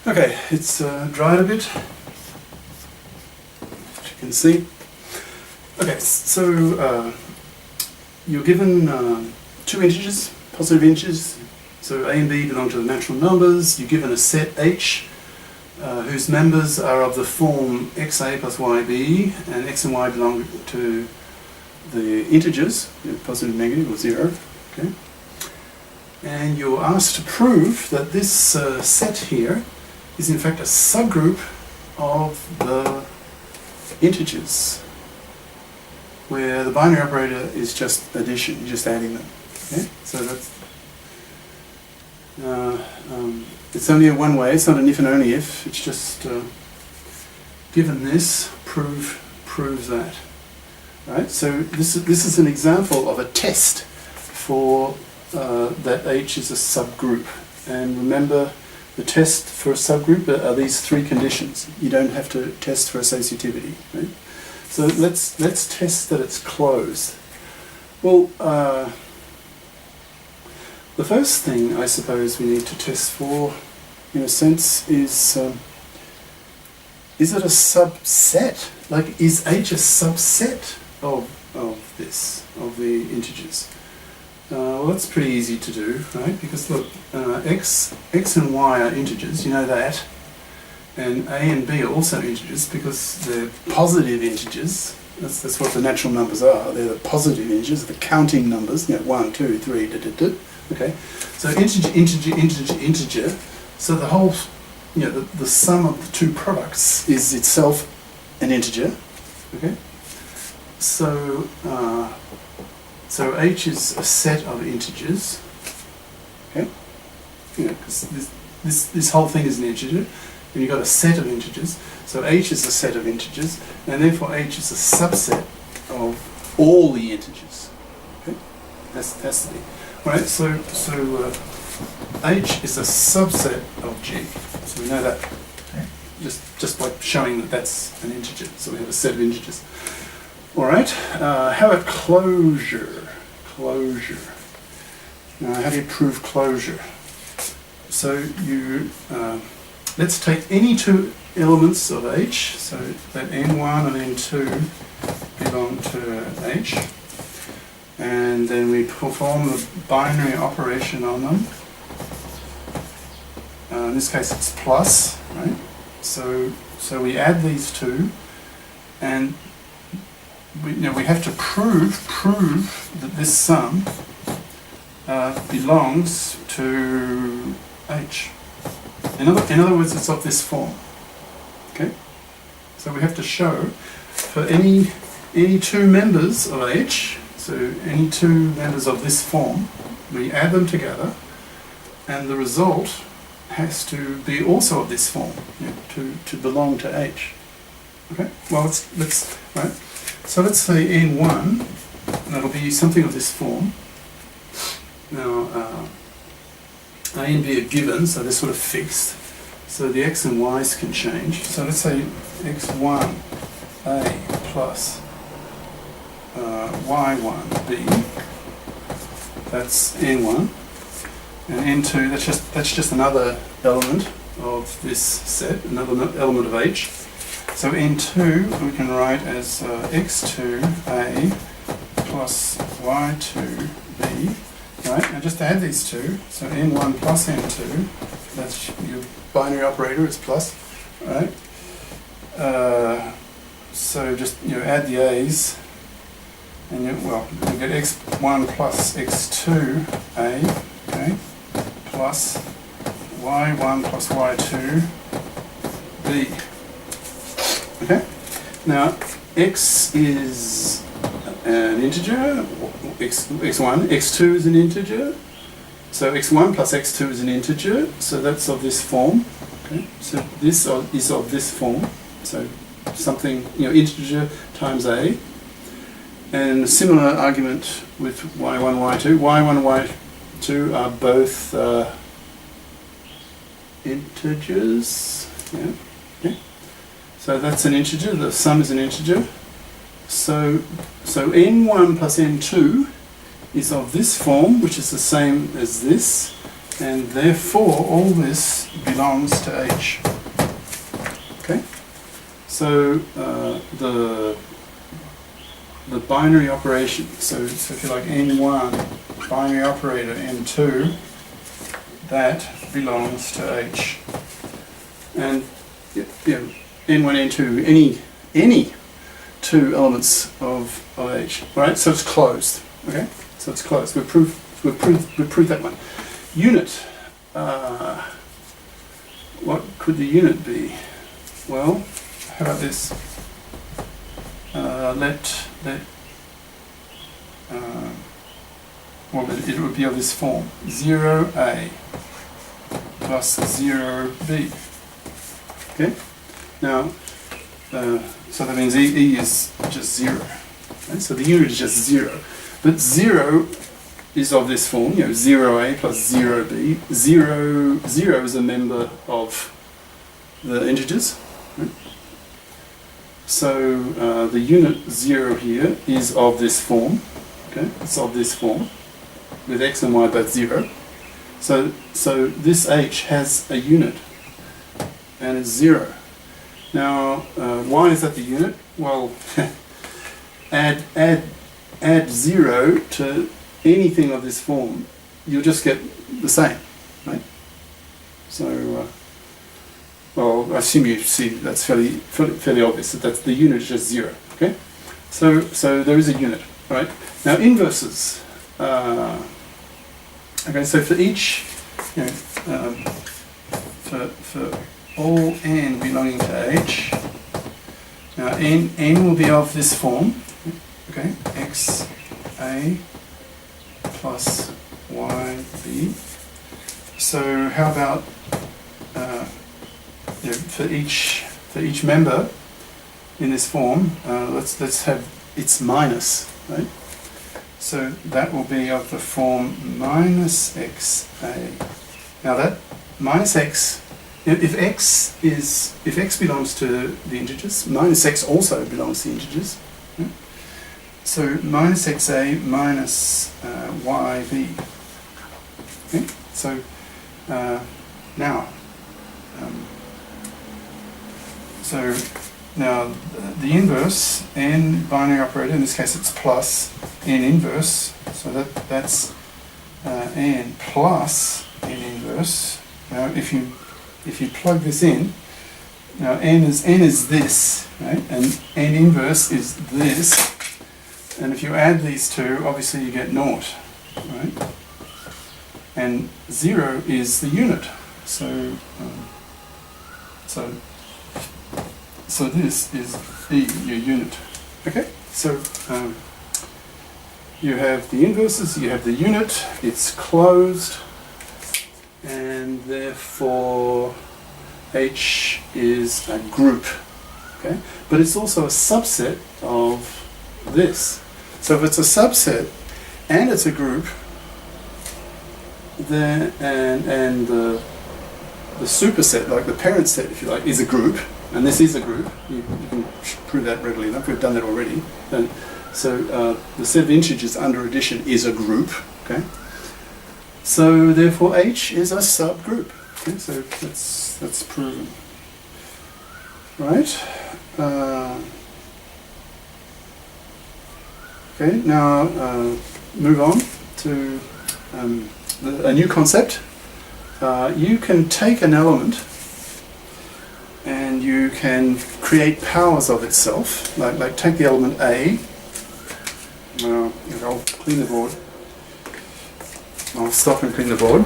Okay, it's dried a bit, as you can see. Okay, so you're given two integers, positive integers, so a and b belong to the natural numbers. You're given a set H whose members are of the form xa plus yb, and x and y belong to the integers, positive, negative, or 0. Okay? And you're asked to prove that this set here is in fact a subgroup of the integers, where the binary operator is just addition, you're just adding them. Okay? So that's it's only a one way, it's not an if and only if, it's just given this, prove that. Right? So this is an example of a test for that H is a subgroup. And remember, the test for a subgroup are these three conditions. You don't have to test for associativity. Right? So let's test that it's closed. Well, the first thing I suppose we need to test for, in a sense, is it a subset? Like, is H a subset of the integers? Well, that's pretty easy to do, right? Because look, x and y are integers, you know that, and a and b are also integers because they're positive integers. That's what the natural numbers are. They're the positive integers, the counting numbers. 1, 2, 3, da, da, da. Okay, so integer. So the whole, the sum of the two products is itself an integer. Okay, so H is a set of integers. Okay, because this whole thing is an integer, and you've got a set of integers. So H is a set of integers, and therefore H is a subset of all the integers. Okay, that's the thing. Right, so H is a subset of G. So we know that just by showing that that's an integer. So we have a set of integers. All right. How about closure? Closure. Now, how do you prove closure? So you let's take any two elements of H. So that N1 and N2 belong to H. And then we perform the binary operation on them. In this case it's plus, right? So we add these two, and we have to prove that this sum belongs to H. In other words, it's of this form. Okay? So we have to show for any two members of H. So any two members of this form, we add them together, and the result has to be also of this form, to belong to H. Okay. Well, let's right. So let's say N1, and that'll be something of this form. Now A and B are given, so they're sort of fixed. So the x and y's can change. So let's say x1 A plus y1b, that's N1, and N2, that's just another element of this set, another element of H. So N2 we can write as x2a plus y2b, right? And just to add these two, so N1 plus N2, that's your binary operator is plus, right? So just add the a's. And you get x1 plus x2a, okay, plus y1 plus y2b. Okay. Now x is an integer. x1, x2 is an integer. So x1 plus x2 is an integer. So that's of this form. Okay. So this is of this form. So something integer times a. And a similar argument with y1, y2. y1 and y2 are both integers. Yeah. Okay. So that's an integer. The sum is an integer. So n1 plus n2 is of this form, which is the same as this. and therefore all this belongs to H. Okay, so the binary operation. So if you like N1 binary operator N2, that belongs to H, and N1 N2 any two elements of H. Right, so it's closed. Okay, so it's closed. We've proved that one. Unit. What could the unit be? Well, how about this? Well, it would be of this form: 0A plus 0B. Okay. Now, so that means E is just 0. Okay? So the unit is just 0. But 0 is of this form, 0A plus 0B. 0 is a member of the integers. Right? So the unit 0 here is of this form. Okay, it's of this form, with x and y both 0. So this H has a unit, and it's 0. Now, why is that the unit? Well, add 0 to anything of this form, you'll just get the same, right? So, well, I assume you see that's fairly obvious that the unit is just 0. Okay, so there is a unit, right? Now inverses. Okay, so for each, for all n belonging to H, now n will be of this form. Okay, x a plus y b. So how about for each member in this form, let's have its minus, right? So that will be of the form minus xa. Now that minus x, if x belongs to the integers, minus x also belongs to the integers. Right? So minus xa minus yb. Okay? So now the inverse, n binary operator, in this case it's plus n inverse, so that's n plus n inverse. Now if you plug this in, now n is this, right? And n inverse is this, and if you add these two, obviously you get naught, right? And 0 is the unit. So this is E, your unit. Okay, so you have the inverses, you have the unit, it's closed, and therefore H is a group. Okay, but it's also a subset of this. So if it's a subset and it's a group, then and the superset, like the parent set, if you like, is a group. And this is a group. You can prove that readily enough. We've done that already. And so the set of integers under addition is a group. Okay. So therefore H is a subgroup. Okay. So that's proven. Right. Okay. Now move on to a new concept. You can take an element and you can create powers of itself, like take the element A. I'll clean the board. I'll stop and clean the board.